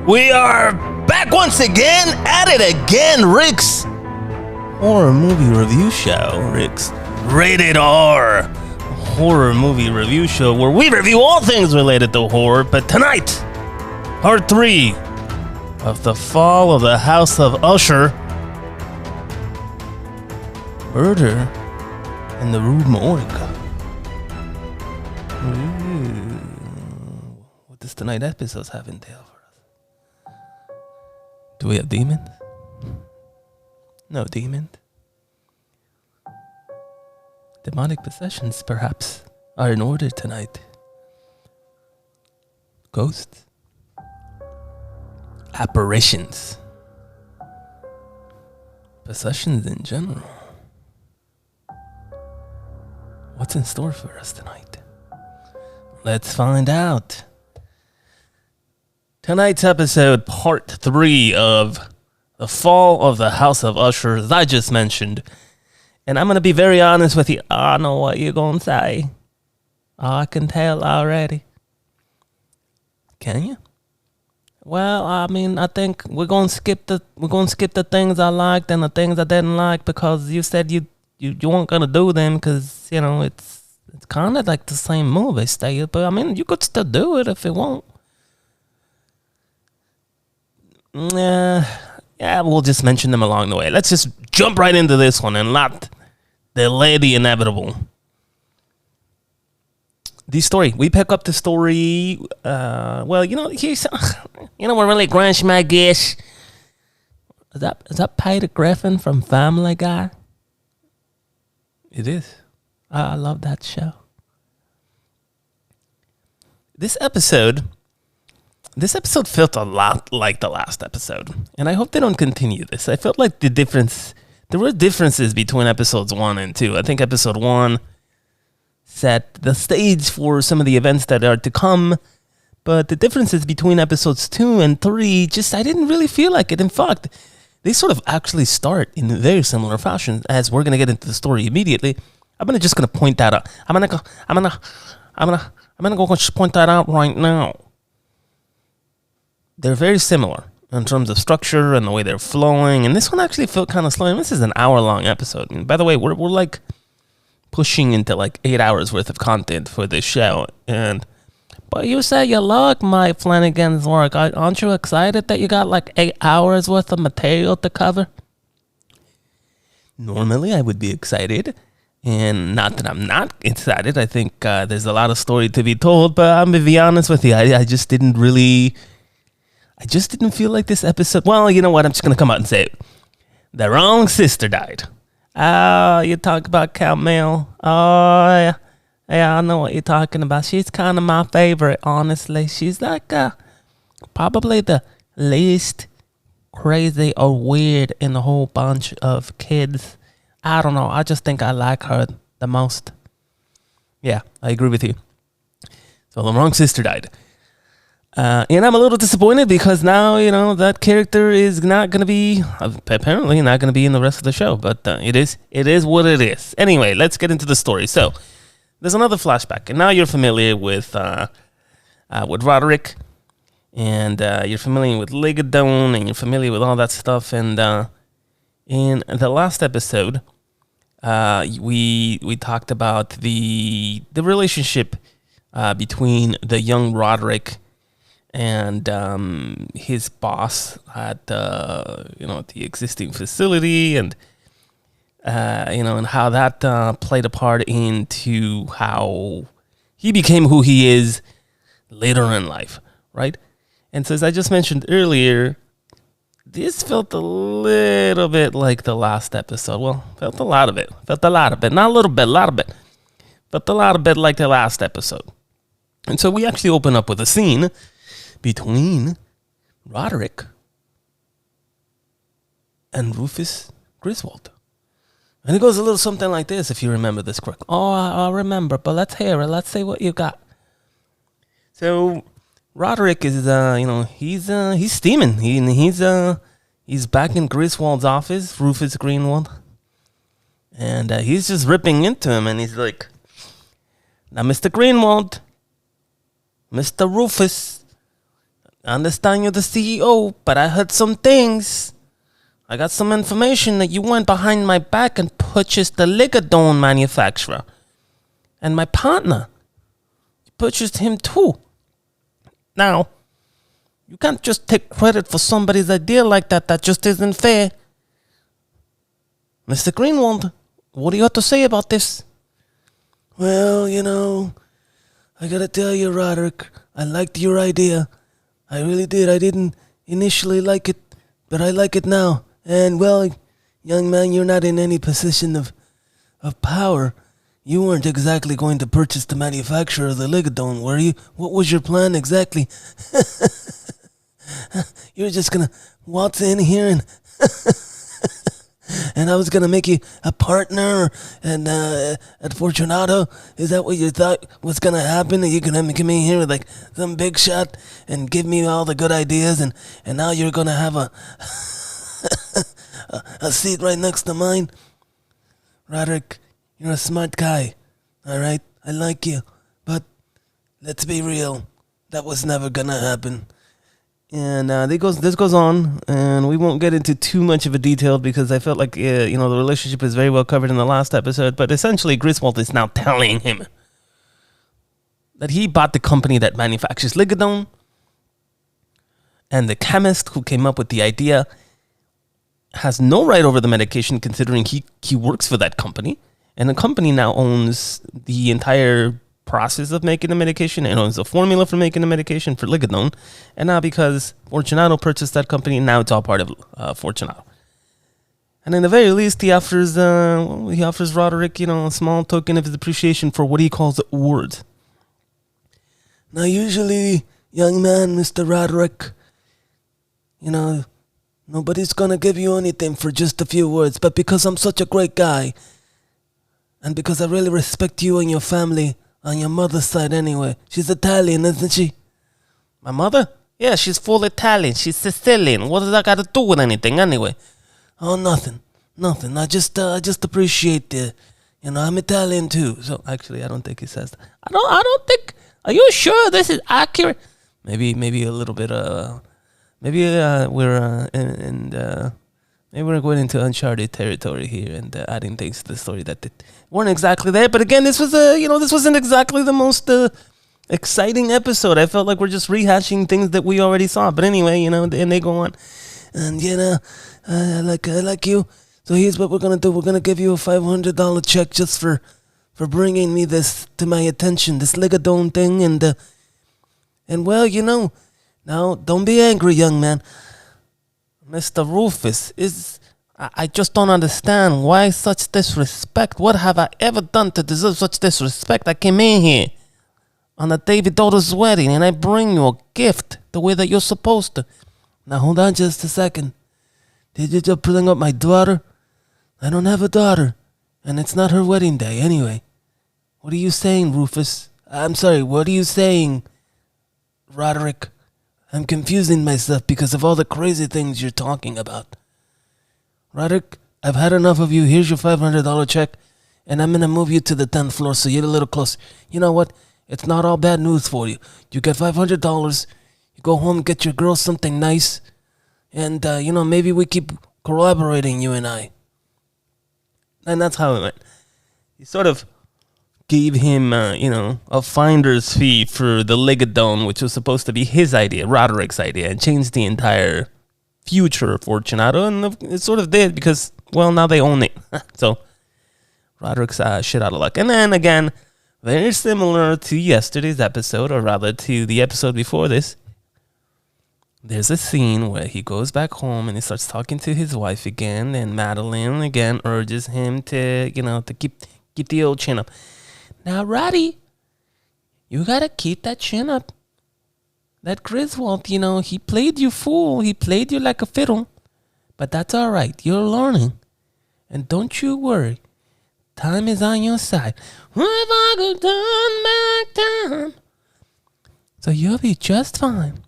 We are back once again, at it again, Rick's horror movie review show. Rick's Rated R horror movie review show, where we review all things related to horror. But tonight, part 3 of The Fall of the House of Usher. Murder in the Rue Morgue. What does tonight's episodes have entail for us? Do we have demons? No demons. Demonic possessions, perhaps, are in order tonight. Ghosts. Apparitions. Possessions in general. What's in store for us tonight? Let's find out. Tonight's episode, part 3 of The Fall of the House of Usher, as I just mentioned. And I'm going to be very honest with you. I know what you're going to say. I can tell already. Can you? Well, I mean, I think we're going to skip the things I liked and the things I didn't like, because you said you weren't going to do them because, you know, it's kind of like the same movie style. But I mean, you could still do it if you want. Yeah, we'll just mention them along the way. Let's just jump right into this one and not delay the inevitable. The story. We pick up the story. Well, you know, we're really grunge, my guess. Is that Peter Griffin from Family Guy? It is. I love that show. This episode felt a lot like the last episode, and I hope they don't continue this. I felt like there were differences between episodes 1 and 2. I think episode 1 set the stage for some of the events that are to come, but the differences between episodes 2 and 3, I didn't really feel like it. In fact, they sort of actually start in very similar fashion, as we're going to get into the story immediately. I'm just going to point that out. I'm going to go point that out right now. They're very similar in terms of structure and the way they're flowing. And this one actually felt kind of slow. And this is an hour-long episode. And by the way, we're like pushing into like 8 hours worth of content for this show. But you say you like Mike Flanagan's work. Aren't you excited that you got like 8 hours worth of material to cover? Normally, I would be excited. And not that I'm not excited. I think there's a lot of story to be told. But I'm going to be honest with you. I just didn't feel like this episode. Well, you know what? I'm just going to come out and say it. The wrong sister died. Oh, you talk about Count Mel. Oh, yeah. Yeah, I know what you're talking about. She's kind of my favorite, honestly. She's like probably the least crazy or weird in the whole bunch of kids. I don't know. I just think I like her the most. Yeah, I agree with you. So the wrong sister died. And I'm a little disappointed because now, you know, that character is not going to be, apparently not going to be in the rest of the show. But it is what it is. Anyway, let's get into the story. So there's another flashback. And now you're familiar with Roderick. And you're familiar with Ligadone. And you're familiar with all that stuff. And in the last episode, we talked about the relationship between the young Roderick and his boss at the existing facility, and and how that played a part into how he became who he is later in life, right? And so, as I just mentioned earlier, this felt a little bit like the last episode. Well, felt a lot of it. Not a little bit, a lot of it. Felt a lot of it like the last episode. And so we actually open up with a scene between Roderick and Rufus Griswold. And it goes a little something like this, if you remember this correctly. Oh, I remember, but let's hear it. Let's see what you got. So Roderick is, he's steaming. He's back in Griswold's office, Rufus Greenwald. And he's just ripping into him, and he's like, "Now, Mr. Greenwald, Mr. Rufus, I understand you're the CEO, but I heard some things. I got some information that you went behind my back and purchased the Ligadone manufacturer. And my partner, you purchased him too. Now, you can't just take credit for somebody's idea like that. That just isn't fair. Mr. Greenwald, what do you have to say about this? Well, I gotta tell you, Roderick, I liked your idea. I really did. I didn't initially like it, but I like it now. And, well, young man, you're not in any position of power. You weren't exactly going to purchase the manufacturer of the Ligadone, were you? What was your plan exactly? You were just gonna waltz in here and I was gonna make you a partner and at Fortunato. Is that what you thought was gonna happen? Are you gonna come in here with like some big shot and give me all the good ideas and now you're gonna have a seat right next to mine? Roderick, you're a smart guy, all right? I like you, but let's be real. That was never gonna happen. And this goes on, and we won't get into too much of a detail because I felt like the relationship is very well covered in the last episode. But essentially, Griswold is now telling him that he bought the company that manufactures Ligadone, and the chemist who came up with the idea has no right over the medication, considering he works for that company, and the company now owns the entire process of making the medication and owns the formula for making the medication for Ligadone. And now because Fortunato purchased that company, now it's all part of Fortunato. And in the very least, he offers Roderick, a small token of his appreciation for what he calls words. Now, usually, young man, Mr. Roderick, nobody's gonna give you anything for just a few words, but because I'm such a great guy, and because I really respect you and your family, on your mother's side anyway. She's Italian, isn't she? My mother? Yeah, she's full Italian. She's Sicilian. What does that got to do with anything anyway? Oh, nothing. I just appreciate I'm Italian too. So actually, I don't think he says that. I don't think. Are you sure this is accurate? Maybe a little bit. Maybe we're going into uncharted territory here and adding things to the story that weren't exactly there. But again, this wasn't exactly the most exciting episode. I felt like we're just rehashing things that we already saw. But anyway, and they go on. And I like you. So here's what we're gonna do. We're gonna give you a $500 check just for bringing me this to my attention, this Ligadone thing, and well, now don't be angry, young man. Mr. Rufus, I just don't understand. Why such disrespect? What have I ever done to deserve such disrespect? I came in here on the day of your daughter's wedding, and I bring you a gift the way that you're supposed to. Now, hold on just a second. Did you just bring up my daughter? I don't have a daughter, and it's not her wedding day anyway. What are you saying, Rufus? I'm sorry, what are you saying, Roderick? I'm confusing myself because of all the crazy things you're talking about. Roderick, I've had enough of you. Here's your $500 check, and I'm going to move you to the 10th floor so you're a little closer. You know what? It's not all bad news for you. You get $500, you go home, get your girl something nice, and, maybe we keep corroborating, you and I. And that's how it went. He sort of gave him, a finder's fee for the Ligadone, which was supposed to be his idea, Roderick's idea, and changed the entire future of Fortunato. And it sort of did because, well, now they own it. So Roderick's shit out of luck. And then again, very similar to yesterday's episode, or rather to the episode before this, there's a scene where he goes back home and he starts talking to his wife again, and Madeline again urges him to, to keep the old chin up. Now, Roddy, you gotta keep that chin up. That Griswold, he played you fool. He played you like a fiddle. But that's all right. You're learning. And don't you worry. Time is on your side. If I could turn back time. So you'll be just fine.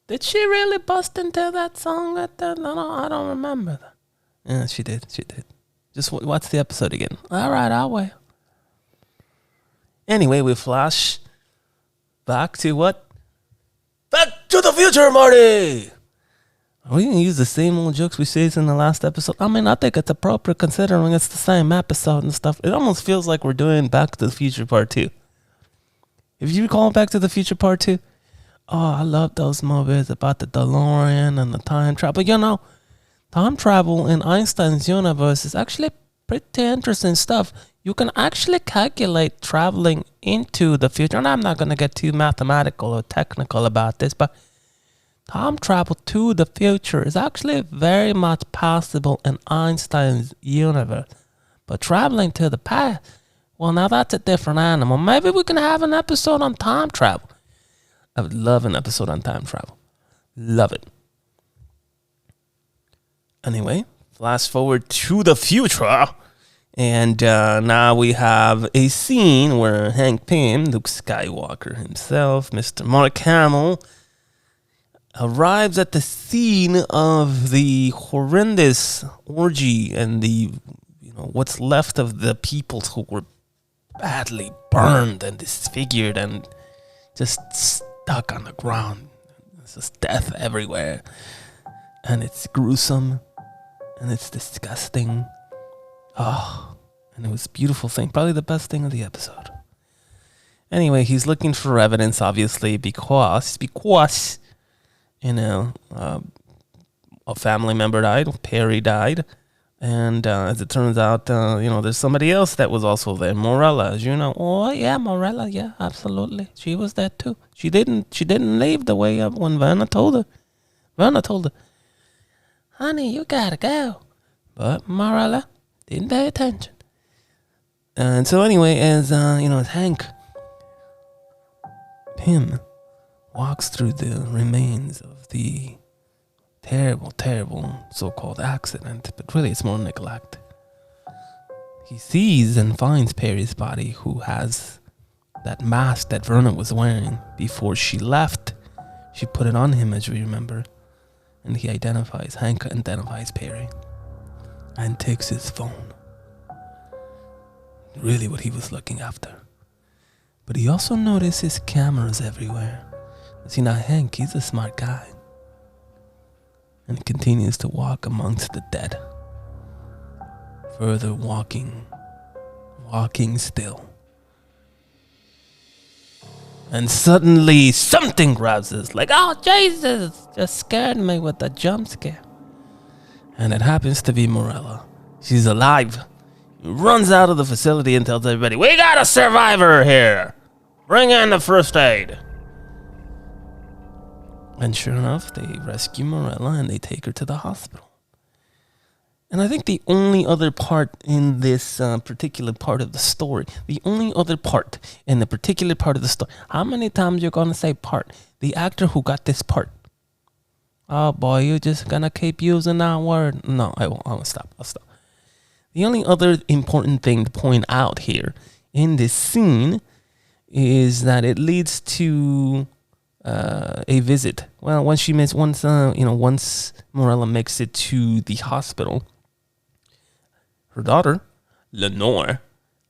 Did she really bust into that song at that? No, I don't remember that. Yeah, she did. Just watch the episode again. All right, I'll wait. Anyway, we flash back to what? Back to the the future, Marty! Are we going to use the same old jokes we said in the last episode? I mean, I think it's appropriate considering it's the same episode and stuff. It almost feels like we're doing Back to the Future Part 2. If you recall Back to the Future Part 2, oh, I love those movies about the DeLorean and the time travel. You know, time travel in Einstein's universe is actually pretty interesting stuff. You can actually calculate traveling into the future. And I'm not going to get too mathematical or technical about this, but time travel to the future is actually very much possible in Einstein's universe. But traveling to the past, well, now that's a different animal. Maybe we can have an episode on time travel. I would love an episode on time travel. Love it. Anyway, fast forward to the future. And now we have a scene where Hank Pym, Luke Skywalker himself, Mr. Mark Hamill, arrives at the scene of the horrendous orgy and the, what's left of the people who were badly burned and disfigured and just stuck on the ground. There's just death everywhere. And it's gruesome. And it's disgusting. Oh, and it was a beautiful thing. Probably the best thing of the episode. Anyway, he's looking for evidence, obviously, because a family member died. Perry died. And as it turns out, there's somebody else that was also there. Morella, as you know. Oh, yeah, Morella. Yeah, absolutely. She was there, too. She didn't leave the way up when Vanna told her. Vanna told her, honey, you gotta go. But Morella didn't pay attention. And so anyway, as Hank Pym walks through the remains of the terrible so-called accident, but really it's more neglect. He sees and finds Perry's body, who has that mask that Verna was wearing before she left. She put it on him, as we remember. And Hank identifies Perry and takes his phone. Really what he was looking after. But he also notices cameras everywhere. See, now Hank, he's a smart guy. And he continues to walk amongst the dead. Further walking still. And suddenly something grabs us, like, oh Jesus, just scared me with a jump scare. And it happens to be Morella. She's alive. He runs out of the facility and tells everybody, we got a survivor here. Bring in the first aid. And sure enough, they rescue Morella and they take her to the hospital. And I think the only other part in this particular part of the story, how many times you're going to say part? The actor who got this part. Oh boy, you're just going to keep using that word. No, I won't. I'll stop. The only other important thing to point out here in this scene is that it leads to a visit. Well, once Morella makes it to the hospital, her daughter, Lenore.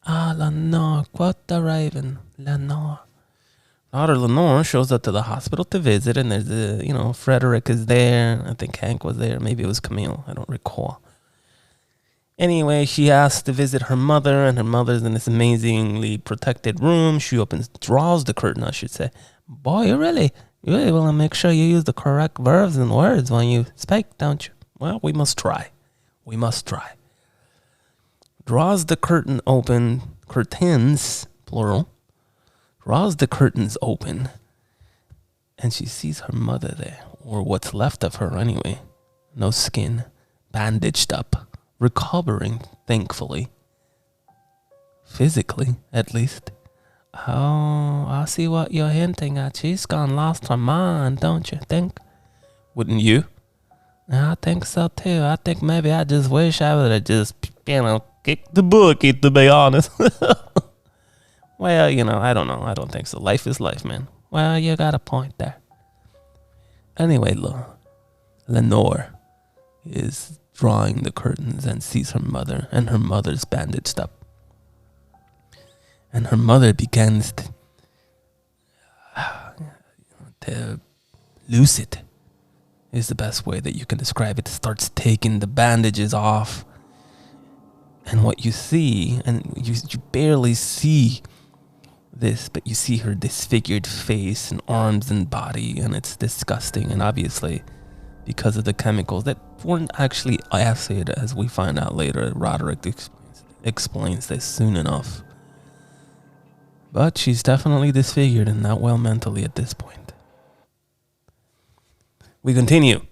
Lenore, quote the raven, Lenore. Daughter Lenore shows up to the hospital to visit, and there's Frederick is there. I think Hank was there. Maybe it was Camille. I don't recall. Anyway, she asks to visit her mother, and her mother's in this amazingly protected room. She draws the curtain, I should say. Boy, you really want to make sure you use the correct verbs and words when you speak, don't you? Well, we must try. Draws the curtain open, curtains, plural. Draws the curtains open, and she sees her mother there, or what's left of her anyway. No skin, bandaged up, recovering, thankfully. Physically, at least. Oh, I see what you're hinting at. She's gone lost her mind, don't you think? Wouldn't you? I think so too. I think maybe I just wish I would have just, kicked the bucket, to be honest. Well, I don't know. I don't think so. Life is life, man. Well, you got a point there. Anyway, Lenore is drawing the curtains and sees her mother, and her mother's bandaged up. And her mother begins to lucid is the best way that you can describe it. Starts taking the bandages off. And what you see, and you barely see this, but you see her disfigured face and arms and body, and it's disgusting. And obviously, because of the chemicals that weren't actually acid, as we find out later, Roderick explains this soon enough. But she's definitely disfigured and not well mentally at this point. We continue.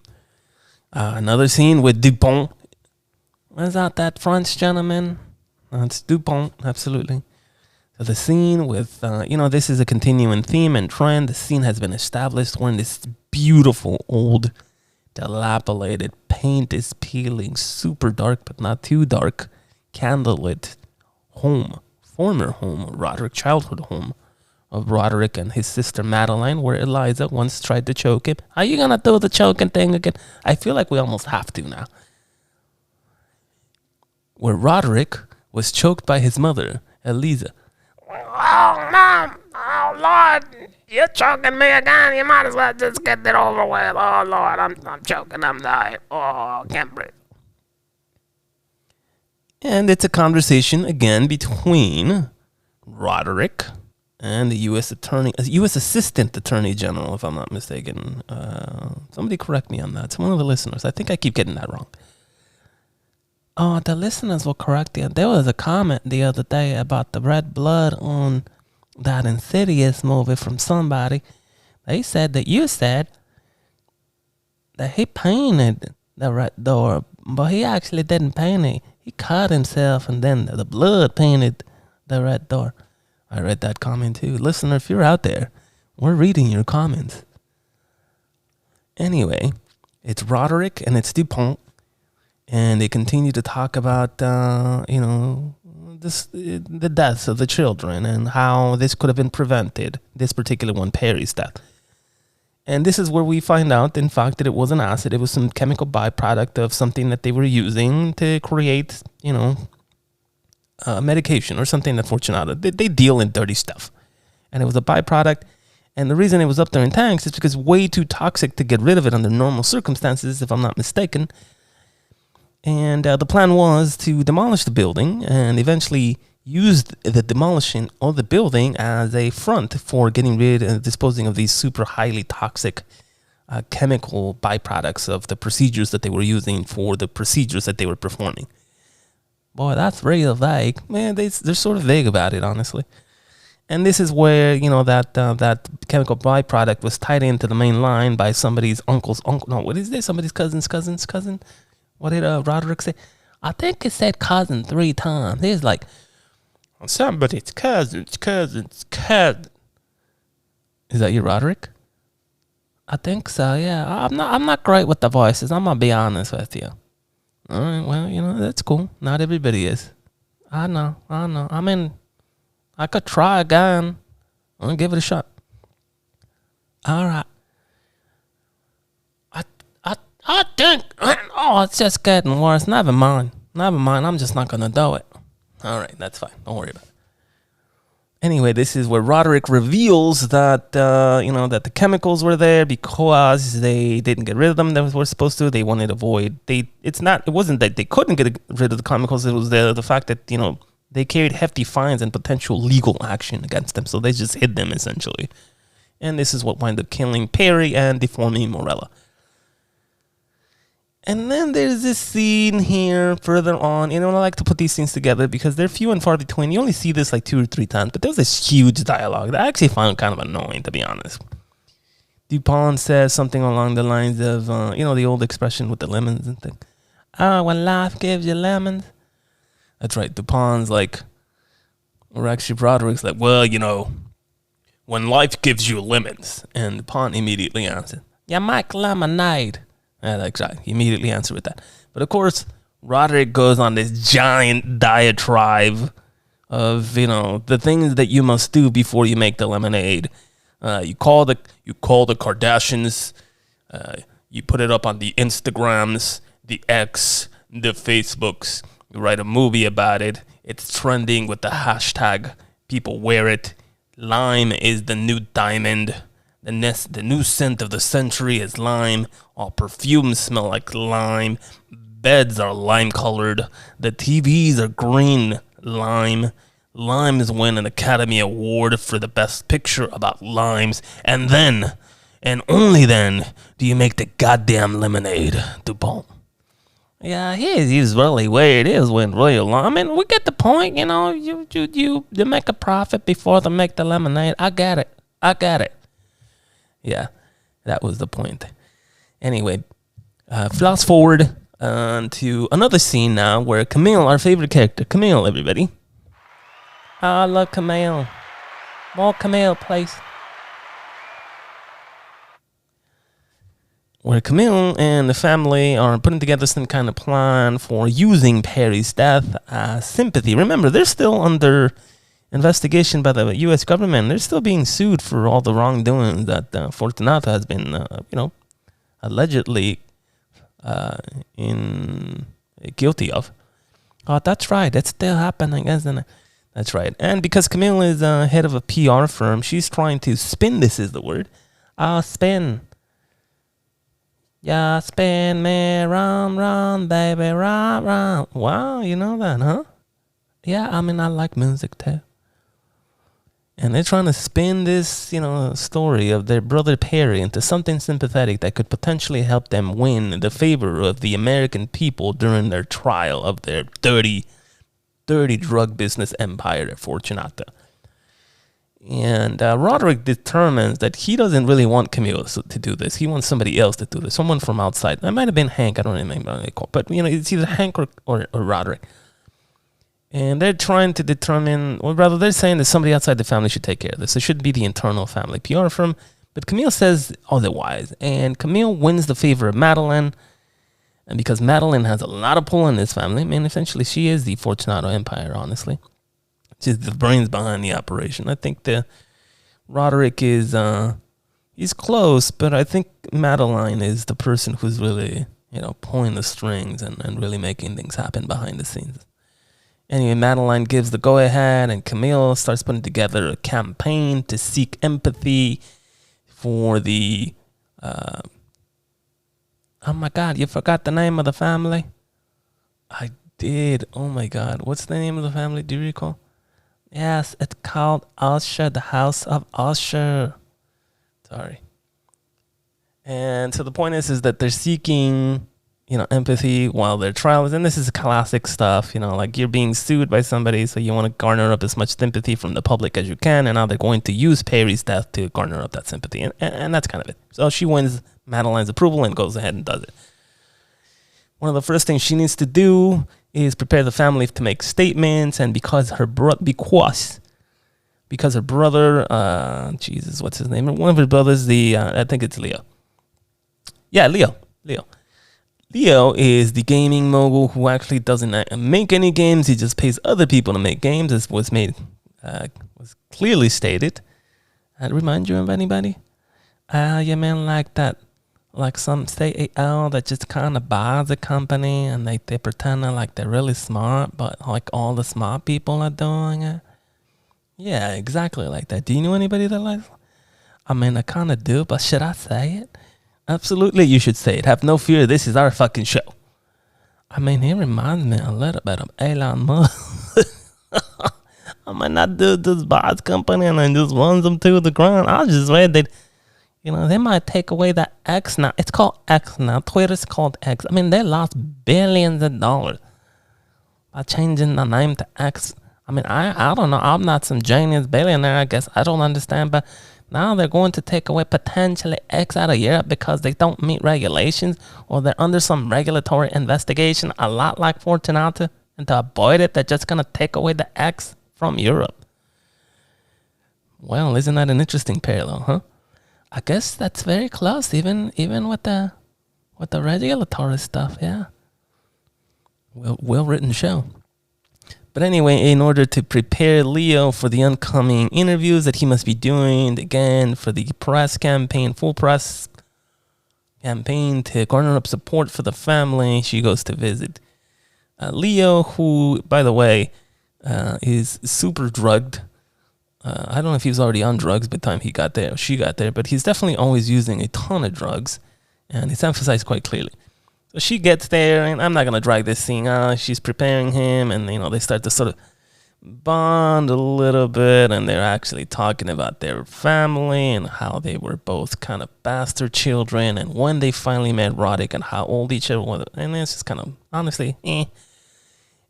Another scene with Dupont. Was that French gentleman? It's Dupont, absolutely. So the scene with, this is a continuing theme and trend. The scene has been established. We're in this beautiful, old, dilapidated, paint is peeling, super dark, but not too dark, candlelit home. Former home, Roderick, childhood home of Roderick and his sister Madeline, where Eliza once tried to choke him. Are you gonna do the choking thing again? I feel like we almost have to now. Where Roderick was choked by his mother, Eliza. Oh, Mom! Oh, Lord! You're choking me again. You might as well just get it over with. Oh, Lord, I'm choking. I'm dying. Oh, I can't breathe. And it's a conversation again between Roderick and the U.S. Assistant Attorney General, if I'm not mistaken. Somebody correct me on that. It's one of the listeners. I think I keep getting that wrong. Oh, the listeners will correct you. There was a comment the other day about the red blood on that Insidious movie from somebody. They said that you said that he painted the red door, but he actually didn't paint it. He cut himself and then the blood painted the red door. I read that comment too. Listener, if you're out there, we're reading your comments. Anyway, it's Roderick and it's Dupont. And they continue to talk about, the deaths of the children and how this could have been prevented. This particular one, Perry's death. And this is where we find out, in fact, that it wasn't acid. It was some chemical byproduct of something that they were using to create, medication or something that Fortunato. They deal in dirty stuff. And it was a byproduct. And the reason it was up there in tanks is because way too toxic to get rid of it under normal circumstances, if I'm not mistaken. And the plan was to demolish the building and eventually use the demolishing of the building as a front for getting rid and disposing of these super highly toxic chemical byproducts of the procedures that they were using for the procedures that they were performing. Boy, that's real vague. Man, they're sort of vague about it, honestly. And this is where, that chemical byproduct was tied into the main line by somebody's uncle's uncle. No, what is this? Somebody's cousin? What did Roderick say? I think it said cousin 3 times. He's like, somebody's cousin's cousin. Is that you, Roderick? I think so, yeah. I'm not great with the voices. I'm going to be honest with you. All right, well, that's cool. Not everybody is. I know. I mean, I could try again. I'm going to give it a shot. All right. I think, it's just getting worse. Never mind. I'm just not going to do it. All right, that's fine. Don't worry about it. Anyway, this is where Roderick reveals that, that the chemicals were there because they didn't get rid of them that were supposed to. They wanted to avoid. It wasn't that they couldn't get rid of the chemicals. It was the fact that, they carried hefty fines and potential legal action against them. So they just hid them, essentially. And this is what wound up killing Perry and deforming Morella. And then there's this scene here further on. I like to put these scenes together because they're few and far between. You only see this like 2 or 3 times. But there was this huge dialogue that I actually found kind of annoying, to be honest. Dupont says something along the lines of, the old expression with the lemons and things. Oh, when life gives you lemons. That's right. Dupont's like, or actually Roderick's like, well, when life gives you lemons. And Dupont immediately answered, yeah, Mike lemonade. That's right. He immediately answered with that. But of course, Roderick goes on this giant diatribe of, the things that you must do before you make the lemonade. You call the Kardashians. You put it up on the Instagrams, the X, the Facebooks. You write a movie about it. It's trending with the hashtag. People wear it. Lime is the new diamond. The new scent of the century is lime. All perfumes smell like lime. Beds are lime colored. The TVs are green lime. Limes win an Academy Award for the best picture about limes. And then, and only then, do you make the goddamn lemonade, Dupont. Yeah, he's really where it is when real. I mean, we get the point, you know. You make a profit before they make the lemonade. I get it. Yeah, that was the point. Anyway, fast forward to another scene now where Camille, our favorite character, Camille, everybody. I love Camille. More Camille, please. Where Camille and the family are putting together some kind of plan for using Perry's death as sympathy. Remember, they're still under investigation by the U.S. government. They're still being sued for all the wrongdoing that Fortunato has been, allegedly guilty of. Oh, that's right. That's still happening, isn't it? That's right. And because Camille is head of a PR firm, she's trying to spin. This is the word. Spin. Yeah, spin me round, round, baby, round, round. Wow, you know that, huh? Yeah, I mean, I like music too. And they're trying to spin this, story of their brother Perry into something sympathetic that could potentially help them win the favor of the American people during their trial of their dirty drug business empire at Fortunato. And Roderick determines that he doesn't really want Camille to do this. He wants somebody else to do this, someone from outside. That might have been Hank. I don't remember what they call it. But, it's either Hank or Roderick. And they're trying to determine, or rather they're saying that somebody outside the family should take care of this. It should be the internal family PR firm. But Camille says otherwise. And Camille wins the favor of Madeline. And because Madeline has a lot of pull in this family, I mean, essentially she is the Fortunato empire, honestly. She's the brains behind the operation. I think the Roderick is, he's close, but I think Madeline is the person who's really, pulling the strings and really making things happen behind the scenes. Anyway, Madeline gives the go-ahead, and Camille starts putting together a campaign to seek empathy for the... oh my God, you forgot the name of the family? I did. Oh my God. What's the name of the family? Do you recall? Yes, it's called Usher, the House of Usher. Sorry. And so the point is that they're seeking... empathy while their trial is, and this is classic stuff, like you're being sued by somebody, so you want to garner up as much sympathy from the public as you can, and now they're going to use Perry's death to garner up that sympathy, and that's kind of it. So she wins Madeline's approval and goes ahead and does it. One of the first things she needs to do is prepare the family to make statements, and because her brother, Jesus, what's his name? One of her brothers, I think it's Leo. Yeah, Leo. Leo is the gaming mogul who actually doesn't make any games. He just pays other people to make games. This was was clearly stated. That remind you of anybody? You mean like that, like some CEO that just kind of buys a company and they pretend like they're really smart, but like all the smart people are doing it? Yeah, exactly like that. Do you know anybody that likes? I mean, I kind of do, but should I say it? Absolutely, you should say it. Have no fear. This is our fucking show. I mean, he reminds me a little bit of Elon Musk. I mean, that dude just buys company and then just runs them to the ground. I just read that, they might take away the X now. It's called X now. Twitter's called X. I mean, they lost billions of dollars by changing the name to X. I mean, I don't know. I'm not some genius billionaire, I guess. I don't understand, but... now they're going to take away potentially X out of Europe because they don't meet regulations or they're under some regulatory investigation, a lot like Fortunato. And to avoid it, they're just going to take away the X from Europe. Well, isn't that an interesting parallel, huh? I guess that's very close, even with the regulatory stuff, yeah. Well-written show. But anyway, in order to prepare Leo for the upcoming interviews that he must be doing, again, for the press campaign, full press campaign to garner up support for the family, she goes to visit Leo, who, by the way, is super drugged. I don't know if he was already on drugs by the time he got there, or she got there, but he's definitely always using a ton of drugs, and it's emphasized quite clearly. So she gets there, and I'm not gonna drag this scene. She's preparing him, and they start to sort of bond a little bit, and they're actually talking about their family and how they were both kind of bastard children, and when they finally met Roddick and how old each other was, and it's just kind of honestly,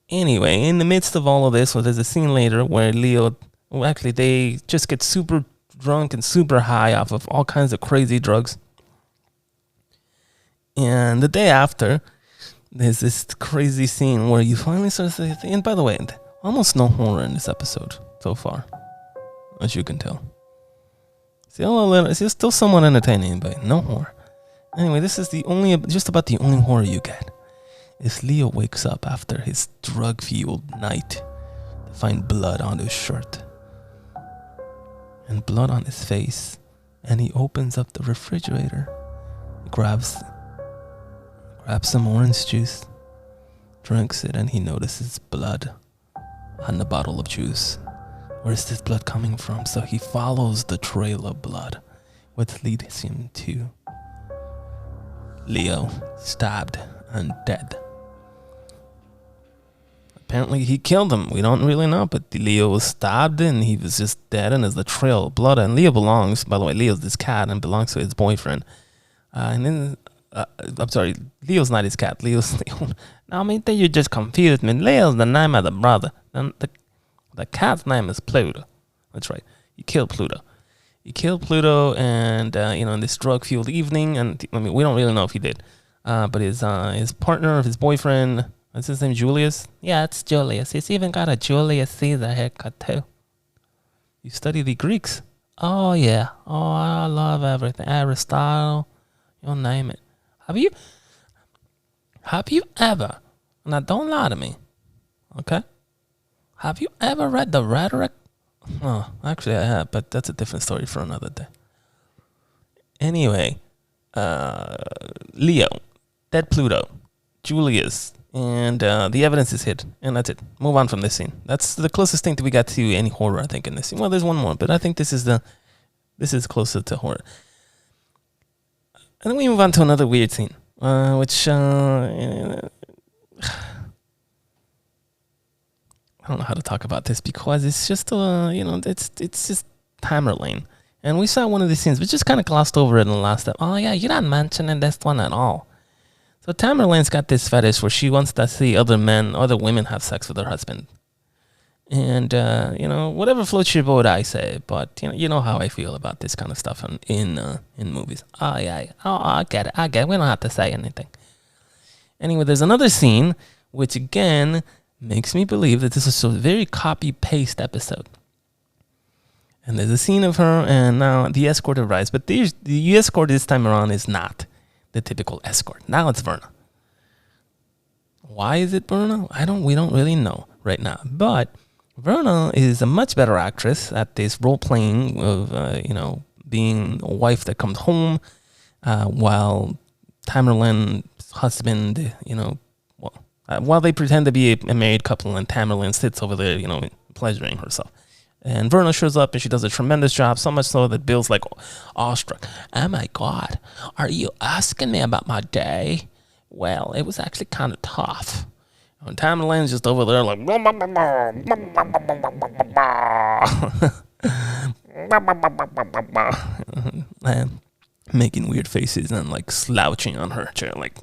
Anyway, in the midst of all of this, there's a scene later where Leo. Well, actually, they just get super drunk and super high off of all kinds of crazy drugs. And the day after, there's this crazy scene where you finally start to say, and by the way, almost no horror in this episode so far, as you can tell. It's still somewhat entertaining, but no horror. Anyway, this is just about the only horror you get. Is Leo wakes up after his drug-fueled night to find blood on his shirt. And blood on his face, and he opens up the refrigerator, grabs some orange juice, drinks it, and he notices blood on the bottle of juice. Where's this blood coming from? So he follows the trail of blood, which leads him to Leo, stabbed and dead. Apparently he killed him. We don't really know, but Leo was stabbed and he was just dead, and there's the trail of blood. And Leo belongs, by the way, Leo's this cat and belongs to his boyfriend. I'm sorry, Leo's not his cat. Leo's Leo. Now, I mean, you just confused me. Leo's the name of the brother. And the cat's name is Pluto. That's right. He killed Pluto. And in this drug-fueled evening, and I mean, we don't really know if he did, but his partner, his boyfriend. What's his name, Julius? Yeah, it's Julius. He's even got a Julius Caesar haircut, too. You study the Greeks? Oh, yeah. Oh, I love everything. Aristotle. You'll name it. Have you ever, now don't lie to me, okay? Have you ever read the Rhetoric? Oh, actually I have, but that's a different story for another day. Anyway, Leo, dead Pluto, Julius, and the evidence is hid, and that's it. Move on from this scene. That's the closest thing that we got to any horror, I think, in this scene. Well, there's one more, but I think this is closer to horror. And then we move on to another weird scene, which I don't know how to talk about this because it's just it's just Tamerlane. And we saw one of these scenes, but just kind of glossed over it in the last step. Oh yeah, you're not mentioning this one at all. So Tamerlane's got this fetish where she wants to see other women have sex with her husband. And, whatever floats your boat, I say. But, you know how I feel about this kind of stuff in movies. Oh, yeah. Oh, I get it. We don't have to say anything. Anyway, there's another scene, which, again, makes me believe that this is a very copy-paste episode. And there's a scene of her, and now the escort arrives. But the escort this time around is not the typical escort. Now it's Verna. Why is it Verna? We don't really know right now. But Verna is a much better actress at this role playing of being a wife that comes home while Tamerlane's husband, while they pretend to be a married couple, and Tamerlane sits over there, pleasuring herself. And Verna shows up and she does a tremendous job, so much so that Bill's like awestruck. Oh my God, are you asking me about my day? Well, it was actually kind of tough. And Tamerlane's just over there like and making weird faces and like slouching on her chair like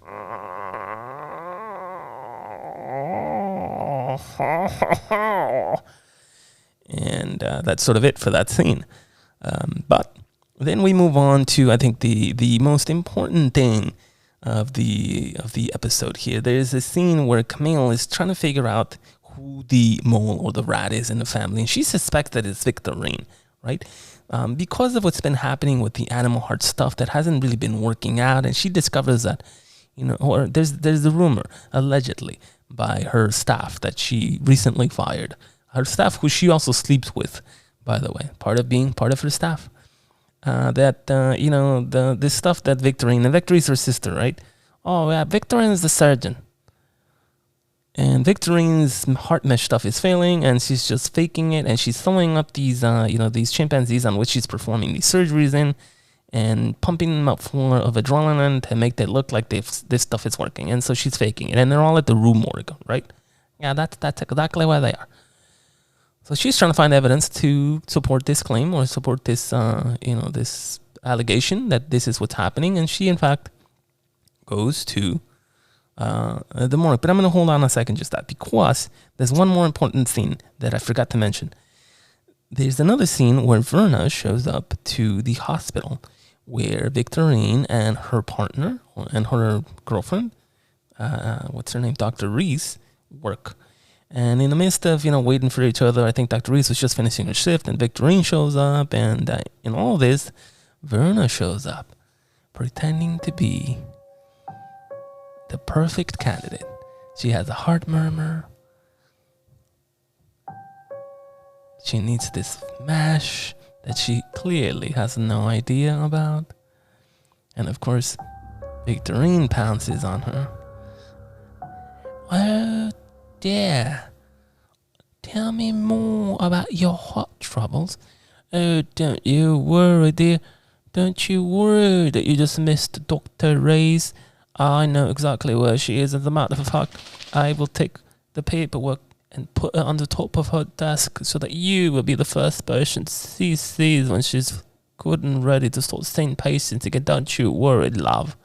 and that's sort of it for that scene. But then we move on to, I think, the most important thing of the episode here. There's a scene where Camille is trying to figure out who the mole or the rat is in the family, and she suspects that it's Victorine, right? Because of what's been happening with the Animal Heart stuff that hasn't really been working out, and she discovers that, or there's the rumor, allegedly, by her staff that she recently fired. Her staff, who she also sleeps with, by the way, part of her staff. This stuff that Victorine, and Victorine's her sister, right? Oh yeah, Victorine is the surgeon. And Victorine's heart mesh stuff is failing, and she's just faking it, and she's throwing up these, these chimpanzees on which she's performing these surgeries in, and pumping them up full of adrenaline to make it look like this stuff is working. And so she's faking it, and they're all at the Rue Morgue, right? Yeah, that's exactly where they are. So she's trying to find evidence to support this claim or support this, this allegation that this is what's happening. And she, in fact, goes to the morgue. But I'm going to hold on a second just that, because there's one more important scene that I forgot to mention. There's another scene where Verna shows up to the hospital where Victorine and her partner and her girlfriend, what's her name, Dr. Reese, work. And in the midst of, waiting for each other, I think Dr. Reese was just finishing her shift, and Victorine shows up, and in all this, Verna shows up, pretending to be the perfect candidate. She has a heart murmur. She needs this mash that she clearly has no idea about. And of course, Victorine pounces on her. Oh dear, tell me more about your heart troubles. Oh, don't you worry, dear. Don't you worry that you just missed Dr. Ray's. I know exactly where she is. As a matter of fact, I will take the paperwork and put it on the top of her desk so that you will be the first person she sees when she's good and ready to start seeing patients again. Don't you worry, love.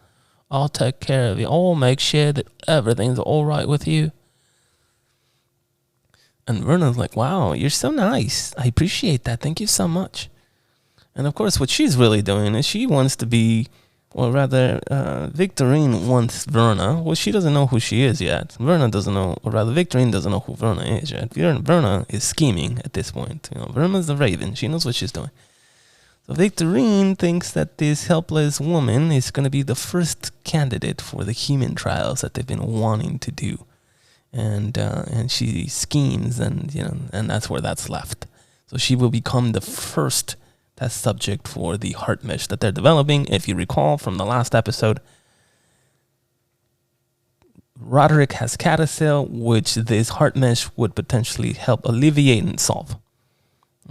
I'll take care of you. I'll make sure that everything's all right with you. And Verna's like, wow, you're so nice. I appreciate that. Thank you so much. And of course, what she's really doing is she wants to be, or rather, Victorine wants Verna. Well, she doesn't know who she is yet. Verna doesn't know, or rather, Victorine doesn't know who Verna is yet. Verna is scheming at this point. Verna's the raven. She knows what she's doing. So Victorine thinks that this helpless woman is going to be the first candidate for the human trials that they've been wanting to do. And she schemes, and that's where that's left. So she will become the first test subject for the heart mesh that they're developing. If you recall from the last episode, Roderick has Catasil, which this heart mesh would potentially help alleviate and solve.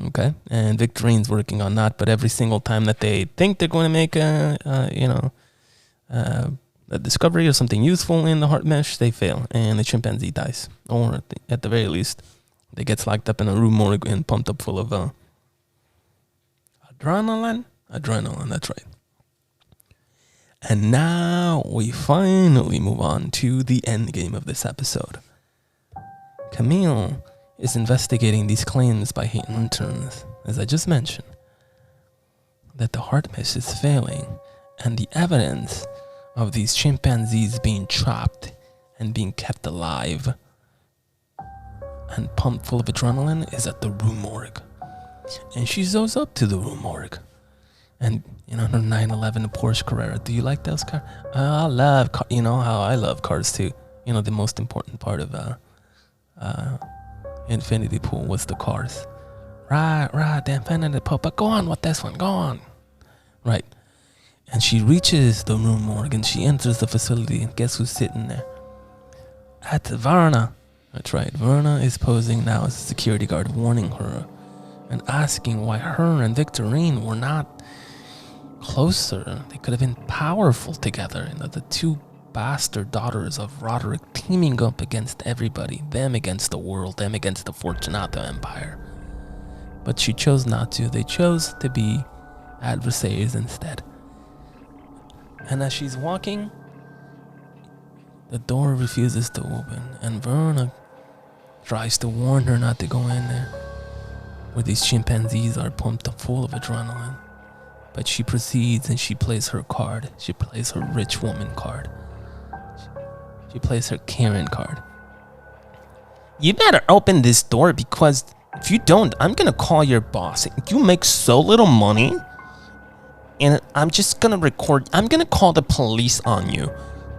Okay, and Victorine's working on that, but every single time that they think they're going to make a discovery or something useful in the heart mesh, they fail, and the chimpanzee dies. Or at the very least, they get locked up in a Rue Morgue and pumped up full of adrenaline. Adrenaline, that's right. And now we finally move on to the end game of this episode. Camille is investigating these claims by hate interns, as I just mentioned, that the heart mesh is failing, and the evidence of these chimpanzees being trapped and being kept alive and pumped full of adrenaline is at the Rue Morgue. And she goes up to the Rue Morgue, and her 911 Porsche Carrera. Do you like those cars? I love how I love cars too. The most important part of Infinity Pool was the cars. Right, the Infinity Pool. But go on with this one, go on. Right. And she reaches the Rue Morgue and she enters the facility, and guess who's sitting there? That's Verna. That's right. Verna is posing now as a security guard, warning her and asking why her and Victorine were not closer. They could have been powerful together. The two bastard daughters of Roderick teaming up against everybody. Them against the world. Them against the Fortunato Empire. But she chose not to. They chose to be adversaries instead. And as she's walking, the door refuses to open, and Verna tries to warn her not to go in there, where these chimpanzees are pumped up full of adrenaline. But she proceeds and she plays her card. She plays her rich woman card. She plays her Karen card. You better open this door, because if you don't, I'm gonna call your boss. You make so little money, and I'm just gonna record. I'm gonna call the police on you.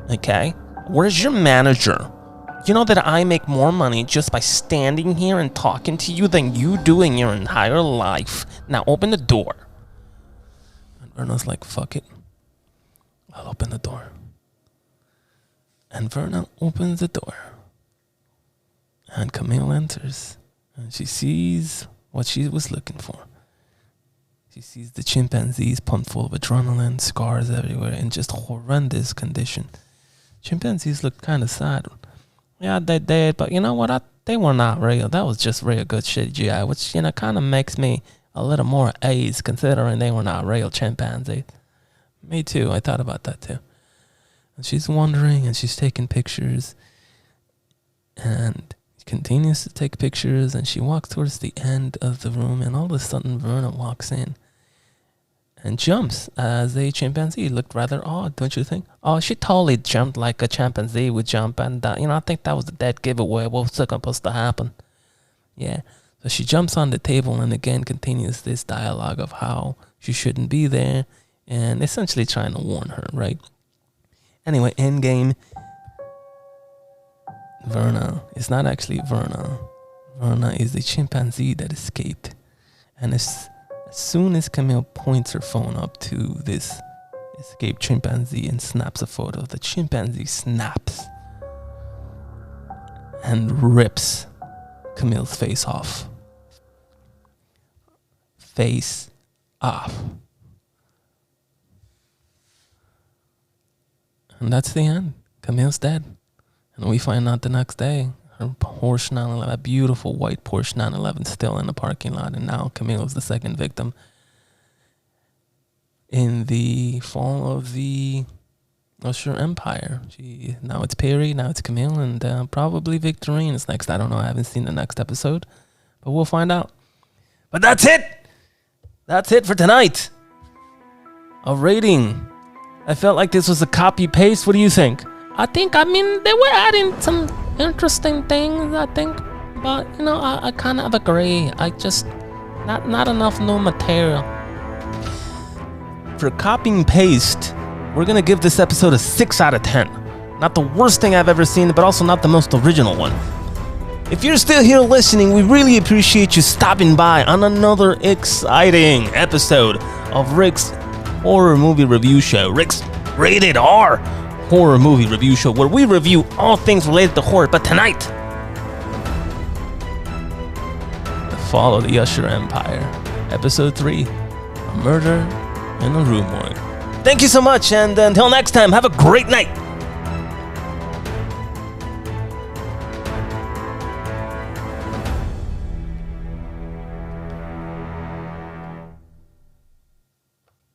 Okay? Where's your manager? You know that I make more money just by standing here and talking to you than you do in your entire life. Now open the door. And Verna's like, fuck it. I'll open the door. And Verna opens the door. And Camille enters, and she sees what she was looking for. She sees the chimpanzees pumped full of adrenaline, scars everywhere, in just horrendous condition. Chimpanzees looked kind of sad. Yeah, they did, but you know what? They were not real. That was just real good CGI, which, kind of makes me a little more at ease, considering they were not real chimpanzees. Me too. I thought about that too. And she's wondering, and she's taking pictures, and continues to take pictures, and she walks towards the end of the room, and all of a sudden Verna walks in and jumps as a chimpanzee. Looked rather odd, don't you think? Oh, she totally jumped like a chimpanzee would jump, and I think that was a dead giveaway. What's supposed to happen? Yeah. So she jumps on the table and again continues this dialogue of how she shouldn't be there, and essentially trying to warn her, right? Anyway, end game. Verna is not actually Verna. Verna is the chimpanzee that escaped, and as soon as Camille points her phone up to this escaped chimpanzee and snaps a photo, the chimpanzee snaps and rips Camille's face off. Face off. And that's the end. Camille's dead. And we find out the next day her Porsche 911, a beautiful white Porsche 911, still in the parking lot. And now Camille is the second victim in the fall of the Usher Empire. Now it's Perry, now it's Camille, and probably Victorine is next. I don't know. I haven't seen the next episode, but we'll find out. But that's it. That's it for tonight. A rating. I felt like this was a copy paste. What do you think? I mean, they were adding some interesting things, I think. But, I kind of agree. I just, not enough new material. For copying paste, we're going to give this episode a 6 out of 10. Not the worst thing I've ever seen, but also not the most original one. If you're still here listening, we really appreciate you stopping by on another exciting episode of Rick's Horror Movie Review Show. Rick's Rated R Horror Movie Review Show, where we review all things related to horror. But tonight, The Fall of the Usher Empire, Episode 3, A Murder in a Rue Morgue. Thank you so much, and until next time, have a great night.